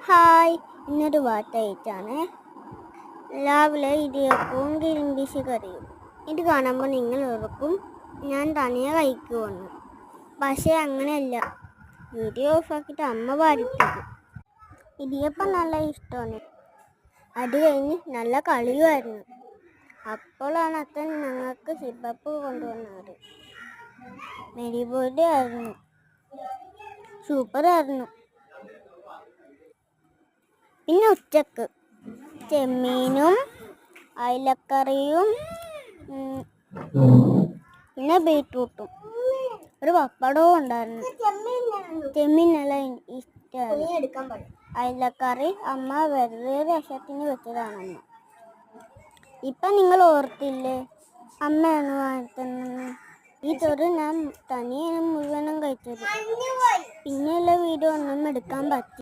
Hi, ഇന്നൊരു വാർത്തയായിട്ടാണ്. രാവിലെ ഇടിയപ്പവും green peas കറിയും. ഇത് കാണുമ്പോൾ നിങ്ങൾ ഓർക്കും ഞാൻ തനിയെ കഴിക്കുമെന്ന്. പക്ഷേ അങ്ങനെയല്ല. വീഡിയോ ഓഫാക്കിയിട്ട് അമ്മ പാടിത്തരും. ഇടിയപ്പം നല്ല ഇഷ്ടമാണ്. അത് കഴിഞ്ഞ് നല്ല കളിയുമായിരുന്നു. അപ്പോഴാണ് അച്ഛൻ ഞങ്ങൾക്ക് സിപ്പപ്പ് കൊണ്ടുവന്നത്. മെരിബോർഡ് ആയിരുന്നു, സൂപ്പറായിരുന്നു. പിന്നെ ഉച്ചക്ക് ചെമ്മീനും അയലക്കറിയും പിന്നെ ബീറ്റ്റൂട്ടും ഒരു പപ്പടവും ഉണ്ടായിരുന്നു. ചെമ്മീൻ നല്ല ഇഷ്ടമാണ്. അയലക്കറി അമ്മ വെറുതെ രസത്തിന് വെച്ചതാണെന്ന്. ഇപ്പം നിങ്ങൾ ഓർത്തില്ലേ അമ്മയാണ് വാങ്ങിത്തന്നെന്ന്? ഈ ചോറ് ഞാൻ തനിയെ മുഴുവനും കഴിച്ചത്. പിന്നെയുള്ള വീഡിയോ ഒന്നും എടുക്കാൻ പറ്റി.